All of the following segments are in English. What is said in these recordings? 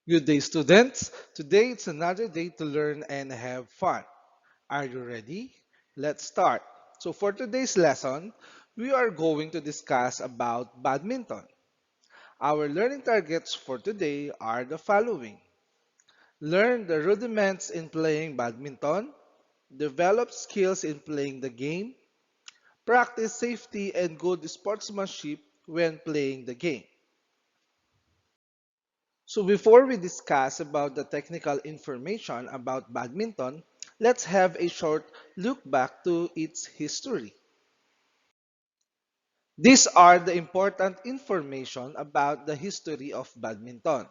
Good day, students. Today it's another day to learn and have fun. Are you ready? Let's start. So for today's lesson, we are going to discuss about badminton. Our learning targets for today are the following. Learn the rudiments in playing badminton, develop skills in playing the game, practice safety and good sportsmanship when playing the game. So before we discuss about the technical information about badminton, let's have a short look back to its history. These are the important information about the history of badminton.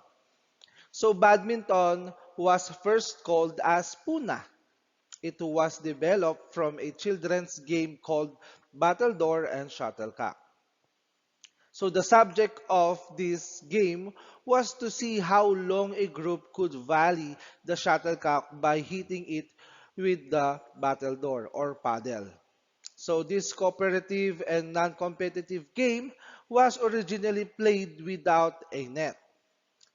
So badminton was first called as Puna. It was developed from a children's game called battledore and shuttlecock. So the subject of this game was to see how long a group could volley the shuttlecock by hitting it with the battledore or paddle. So this cooperative and non-competitive game was originally played without a net.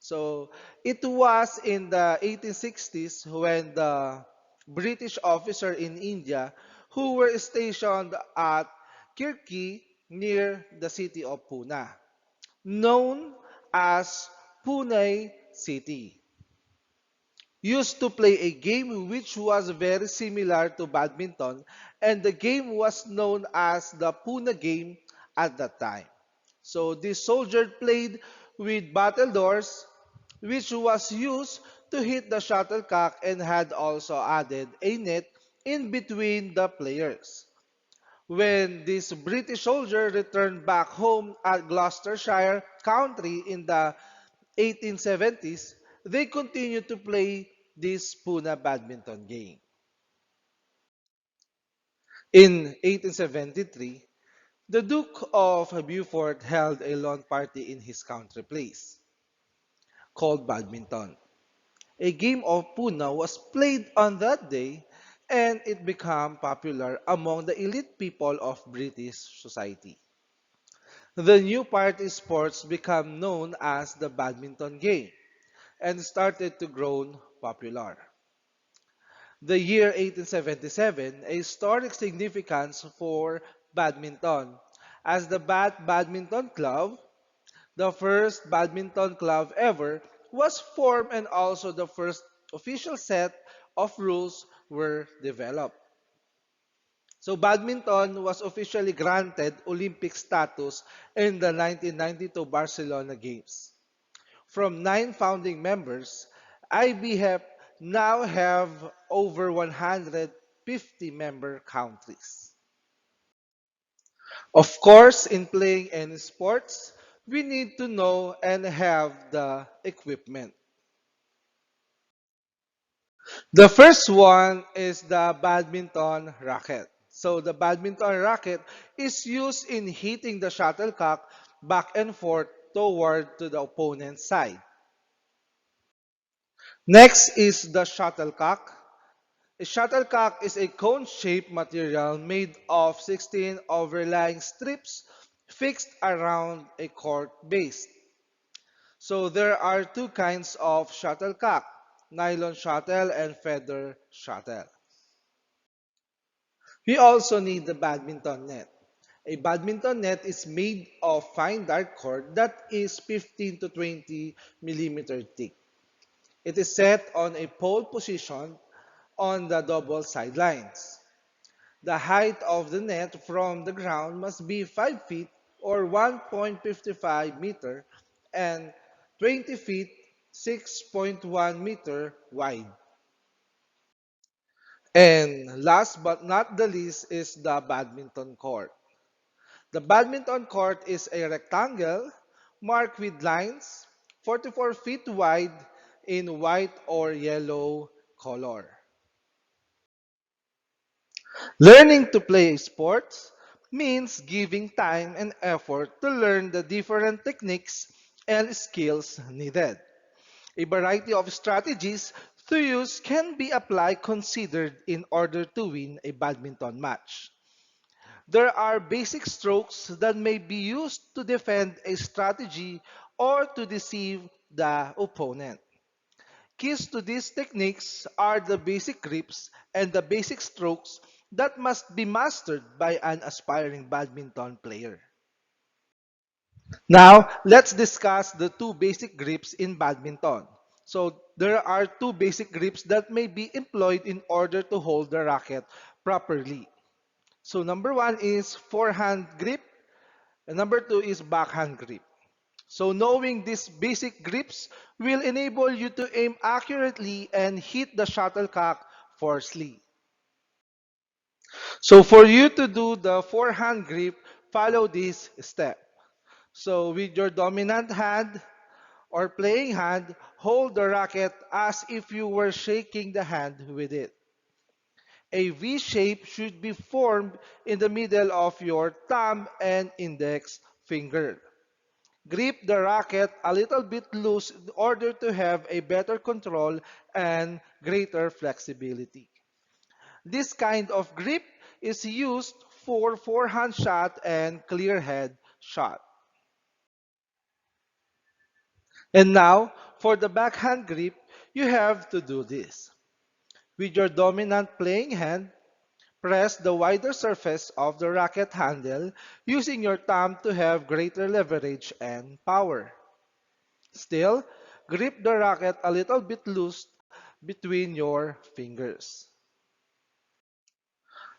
So it was in the 1860s when the British officer in India who were stationed at Kirki near the city of Pune, known as Pune City, used to play a game which was very similar to badminton, and the game was known as the Pune game at that time. So this soldier played with battledores, which was used to hit the shuttlecock and had also added a net in between the players. When this British soldier returned back home at Gloucestershire Country in the 1870s, they continued to play this Pune badminton game. In 1873, the Duke of Beaufort held a lawn party in his country place called badminton. A game of Puna was played on that day and it became popular among the elite people of British society. The new party sports became known as the badminton game and started to grow popular. The year 1877, a historic significance for badminton, as the Badminton Club, the first badminton club ever, was formed and also the first official set of rules were developed. So badminton was officially granted Olympic status in the 1992 Barcelona Games. From 9 founding members, IBF now have over 150 member countries. Of course, in playing any sports, we need to know and have the equipment. The first one is the badminton racket. So the badminton racket is used in hitting the shuttlecock back and forth toward to the opponent's side. Next is the shuttlecock. A shuttlecock is a cone-shaped material made of 16 overlying strips fixed around a court base. So there are two kinds of shuttlecock, nylon shuttle and feather shuttle. We also need the badminton net. A badminton net is made of fine dark cord that is 15 to 20 millimeter thick. It is set on a pole position on the double sidelines. The height of the net from the ground must be 5 feet or 1.55 meter and 20 feet 6.1 meter wide. And last but not the least is the badminton court. The badminton court is a rectangle marked with lines 44 feet wide in white or yellow color. Learning to play sports means giving time and effort to learn the different techniques and skills needed. A variety of strategies to use can be applied considered in order to win a badminton match. There are basic strokes that may be used to defend a strategy or to deceive the opponent. Keys to these techniques are the basic grips and the basic strokes that must be mastered by an aspiring badminton player. Now, let's discuss the two basic grips in badminton. So, there are two basic grips that may be employed in order to hold the racket properly. So, number one is forehand grip, and number two is backhand grip. So, knowing these basic grips will enable you to aim accurately and hit the shuttlecock forcefully. So, for you to do the forehand grip, follow this step. So, with your dominant hand, or playing hand, hold the racket as if you were shaking the hand with it. A V shape should be formed in the middle of your thumb and index finger. Grip the racket a little bit loose in order to have a better control and greater flexibility. This kind of grip is used for forehand shot and clear head shot. And now, for the backhand grip, you have to do this. With your dominant playing hand, press the wider surface of the racket handle using your thumb to have greater leverage and power. Still, grip the racket a little bit loose between your fingers.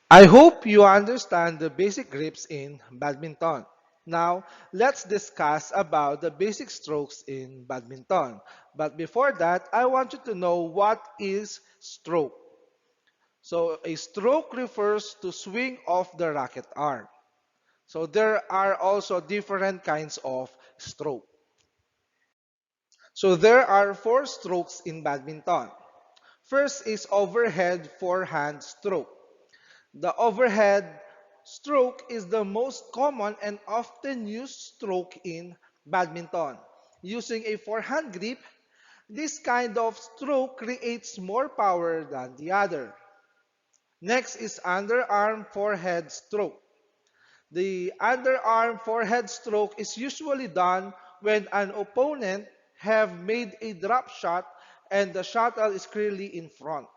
I hope you understand the basic grips in badminton. Now, let's discuss about the basic strokes in badminton. But before that, I want you to know what is stroke. So, a stroke refers to swing of the racket arm. So, there are also different kinds of stroke. So, there are four strokes in badminton. First is overhead forehand stroke. The overhead stroke is the most common and often used stroke in badminton. Using a forehand grip, this kind of stroke creates more power than the other. Next is underarm forehead stroke. The underarm forehead stroke is usually done when an opponent have made a drop shot and the shuttle is clearly in front.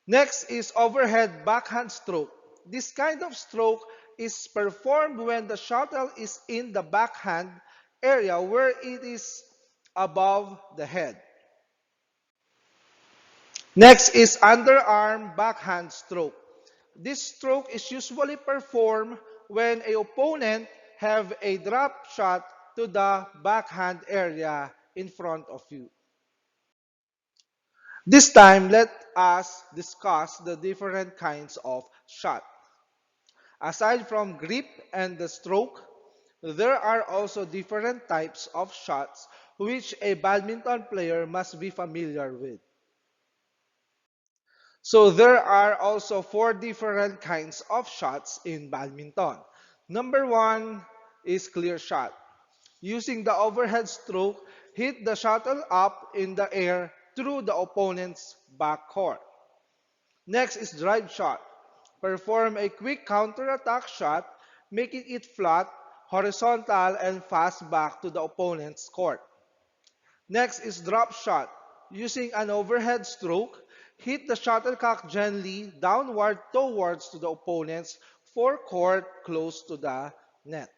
Next is overhead backhand stroke. This kind of stroke is performed when the shuttle is in the backhand area where it is above the head. Next is underarm backhand stroke. This stroke is usually performed when a opponent have a drop shot to the backhand area in front of you. This time, let us discuss the different kinds of shot. Aside from grip and the stroke, there are also different types of shots which a badminton player must be familiar with. So there are also four different kinds of shots in badminton. Number one is clear shot. Using the overhead stroke, hit the shuttle up in the air through the opponent's backcourt. Next is drive shot. Perform a quick counter-attack shot, making it flat, horizontal, and fast back to the opponent's court. Next is drop shot. Using an overhead stroke, hit the shuttlecock gently downward towards to the opponent's forecourt close to the net.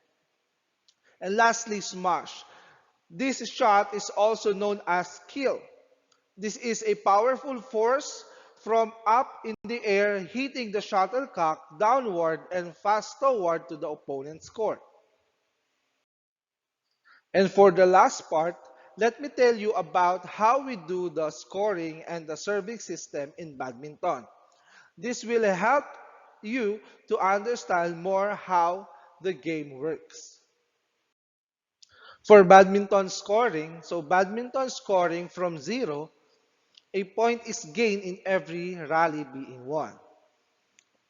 And lastly, smash. This shot is also known as kill. This is a powerful force from up in the air hitting the shuttlecock downward and fast toward to the opponent's court. And for the last part, let me tell you about how we do the scoring and the serving system in badminton. This will help you to understand more how the game works. For badminton scoring, so badminton scoring from zero, a point is gained in every rally being won.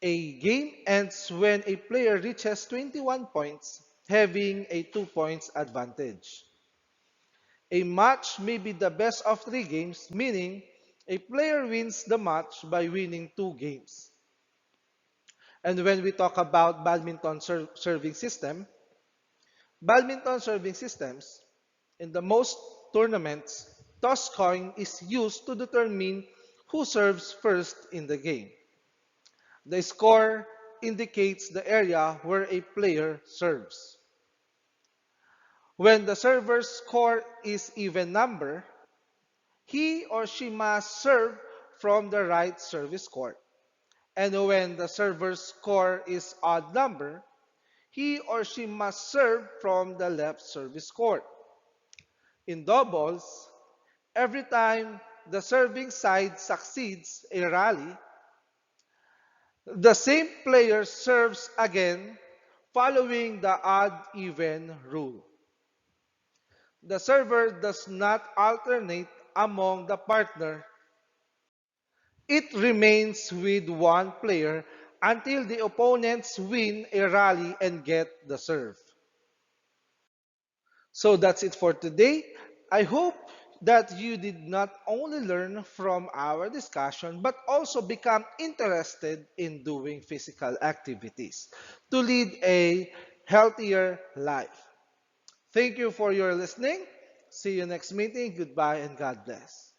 A game ends when a player reaches 21 points, having a 2 points advantage. A match may be the best of three games, meaning a player wins the match by winning two games. And when we talk about serving system, badminton serving systems in the most tournaments, toss coin is used to determine who serves first in the game. The score indicates the area where a player serves. When the server's score is even number, he or she must serve from the right service court. And when the server's score is odd number, he or she must serve from the left service court. In doubles, every time the serving side succeeds a rally, the same player serves again following the odd-even rule. The server does not alternate among the partner. It remains with one player until the opponents win a rally and get the serve. So that's it for today. I hope that you did not only learn from our discussion but also become interested in doing physical activities to lead a healthier life. Thank you for your listening. See you next meeting. Goodbye and God bless.